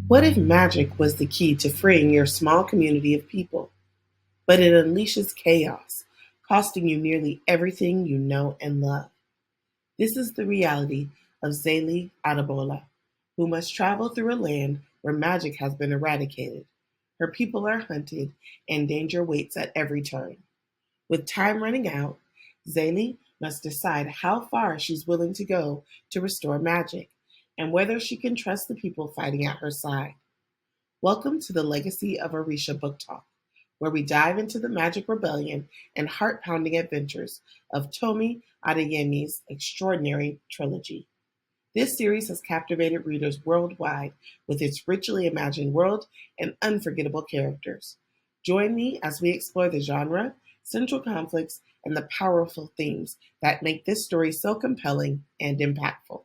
What if magic was the key to freeing your small community of people, but it unleashes chaos, costing you nearly everything you know and love? This is the reality of Zayli Adebola, who must travel through a land where magic has been eradicated. Her people are hunted, and danger waits at every turn. With time running out, Zayli must decide how far she's willing to go to restore magic, and whether she can trust the people fighting at her side. Welcome to the Legacy of Orisha book talk, where we dive into the magic rebellion and heart-pounding adventures of Tomi Adeyemi's extraordinary trilogy. This series has captivated readers worldwide with its richly imagined world and unforgettable characters. Join me as we explore the genre, central conflicts, and the powerful themes that make this story so compelling and impactful.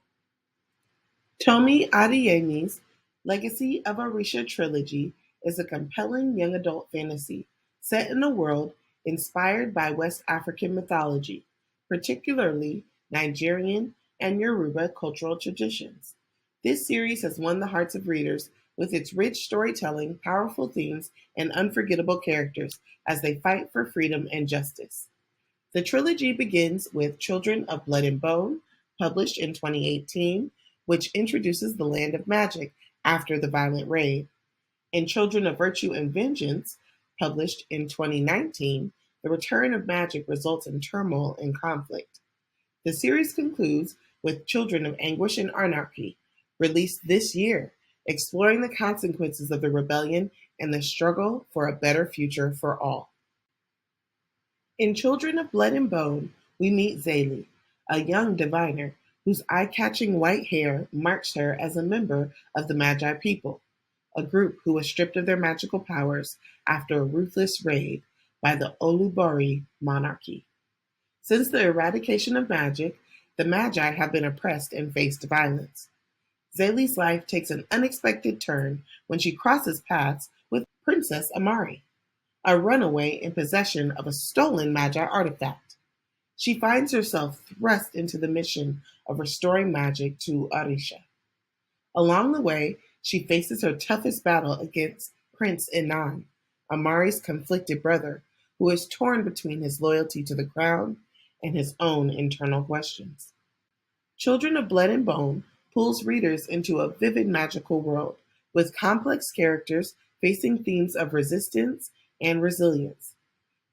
Tomi Adeyemi's Legacy of Orisha trilogy is a compelling young adult fantasy set in a world inspired by West African mythology, particularly Nigerian and Yoruba cultural traditions. This series has won the hearts of readers with its rich storytelling, powerful themes, and unforgettable characters as they fight for freedom and justice. The trilogy begins with Children of Blood and Bone, published in 2018, which introduces the land of magic after the violent raid, and Children of Virtue and Vengeance, published in 2019, the return of magic results in turmoil and conflict. The series concludes with Children of Anguish and Anarchy, released this year, exploring the consequences of the rebellion and the struggle for a better future for all. In Children of Blood and Bone, we meet Zayli, a young diviner whose eye-catching white hair marks her as a member of the Magi people, a group who was stripped of their magical powers after a ruthless raid by the Olubori monarchy. Since the eradication of magic, the Magi have been oppressed and faced violence. Zayli's life takes an unexpected turn when she crosses paths with Princess Amari, a runaway in possession of a stolen Magi artifact. She finds herself thrust into the mission of restoring magic to Orisha. Along the way, she faces her toughest battle against Prince Inan, Amari's conflicted brother, who is torn between his loyalty to the crown and his own internal questions. Children of Blood and Bone pulls readers into a vivid magical world with complex characters facing themes of resistance and resilience.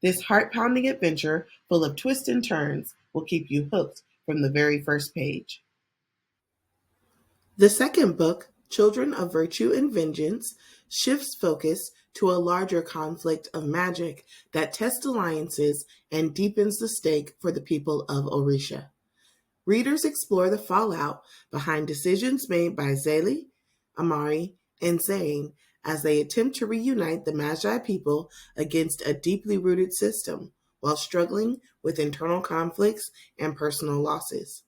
This heart-pounding adventure, full of twists and turns, will keep you hooked from the very first page. The second book, Children of Virtue and Vengeance, shifts focus to a larger conflict of magic that tests alliances and deepens the stake for the people of Orisha. Readers explore the fallout behind decisions made by Zayli, Amari, and Zane as they attempt to reunite the Magi people against a deeply rooted system while struggling with internal conflicts and personal losses.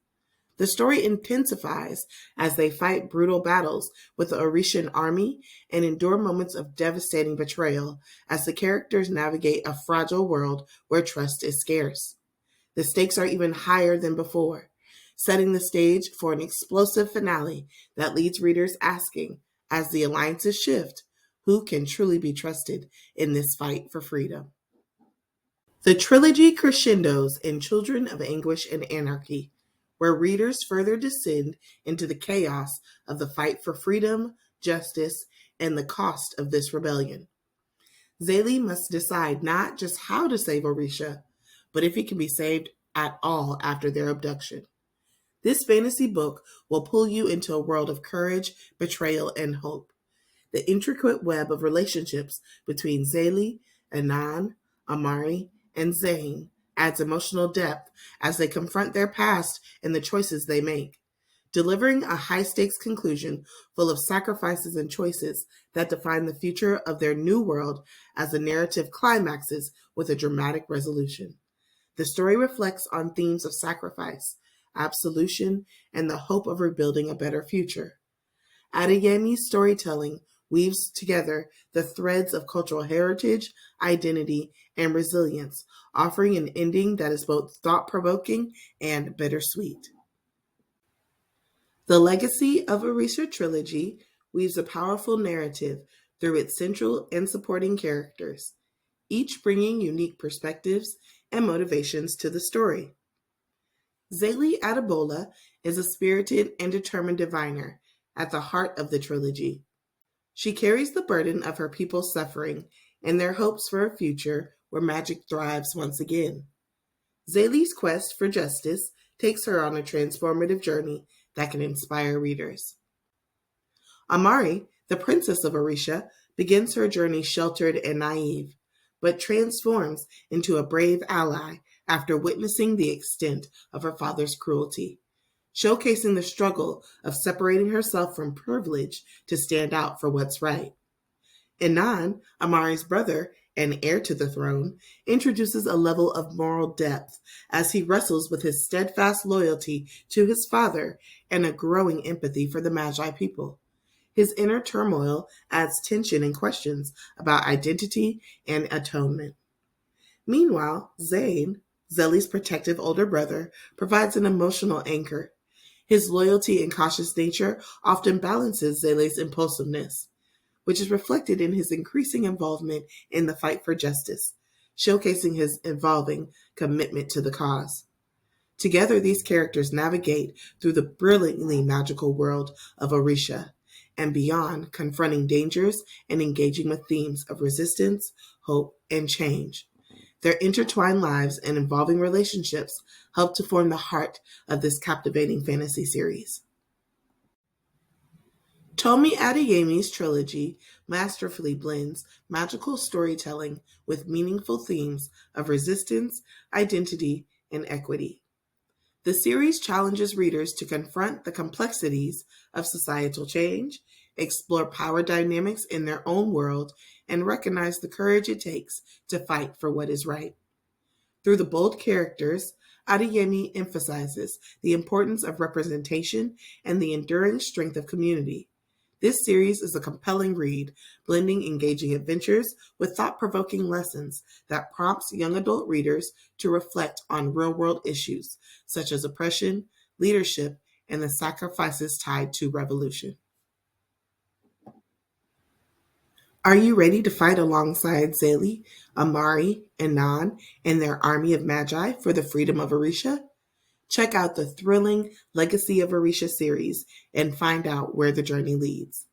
The story intensifies as they fight brutal battles with the Orishan army and endure moments of devastating betrayal as the characters navigate a fragile world where trust is scarce. The stakes are even higher than before, setting the stage for an explosive finale that leaves readers asking, as the alliances shift, who can truly be trusted in this fight for freedom? The trilogy crescendos in Children of Anguish and Anarchy, where readers further descend into the chaos of the fight for freedom, justice, and the cost of this rebellion. Zayli must decide not just how to save Orisha, but if he can be saved at all after their abduction. This fantasy book will pull you into a world of courage, betrayal, and hope. The intricate web of relationships between Zayli, Anan, Amari, and Zane adds emotional depth as they confront their past and the choices they make, delivering a high-stakes conclusion full of sacrifices and choices that define the future of their new world as the narrative climaxes with a dramatic resolution. The story reflects on themes of sacrifice, absolution, and the hope of rebuilding a better future. Adeyemi's storytelling weaves together the threads of cultural heritage, identity, and resilience, offering an ending that is both thought-provoking and bittersweet. The Legacy of Orisha trilogy weaves a powerful narrative through its central and supporting characters, each bringing unique perspectives and motivations to the story. Zélie Adebola is a spirited and determined diviner at the heart of the trilogy. She carries the burden of her people's suffering and their hopes for a future where magic thrives once again. Zélie's quest for justice takes her on a transformative journey that can inspire readers. Amari, the princess of Orisha, begins her journey sheltered and naive, but transforms into a brave ally after witnessing the extent of her father's cruelty, showcasing the struggle of separating herself from privilege to stand out for what's right. Inan, Amari's brother and heir to the throne, introduces a level of moral depth as he wrestles with his steadfast loyalty to his father and a growing empathy for the Magi people. His inner turmoil adds tension and questions about identity and atonement. Meanwhile, Zane, Zélie's protective older brother, provides an emotional anchor. His loyalty and cautious nature often balances Zélie's impulsiveness, which is reflected in his increasing involvement in the fight for justice, showcasing his evolving commitment to the cause. Together, these characters navigate through the brilliantly magical world of Orisha and beyond, confronting dangers and engaging with themes of resistance, hope, and change. Their intertwined lives and evolving relationships help to form the heart of this captivating fantasy series. Tomi Adeyemi's trilogy masterfully blends magical storytelling with meaningful themes of resistance, identity, and equity. The series challenges readers to confront the complexities of societal change, explore power dynamics in their own world, and recognize the courage it takes to fight for what is right. Through the bold characters, Adeyemi emphasizes the importance of representation and the enduring strength of community. This series is a compelling read, blending engaging adventures with thought-provoking lessons that prompts young adult readers to reflect on real-world issues such as oppression, leadership, and the sacrifices tied to revolution. Are you ready to fight alongside Zélie, Amari, and Nan and their army of magi for the freedom of Orisha? Check out the thrilling Legacy of Orisha series and find out where the journey leads.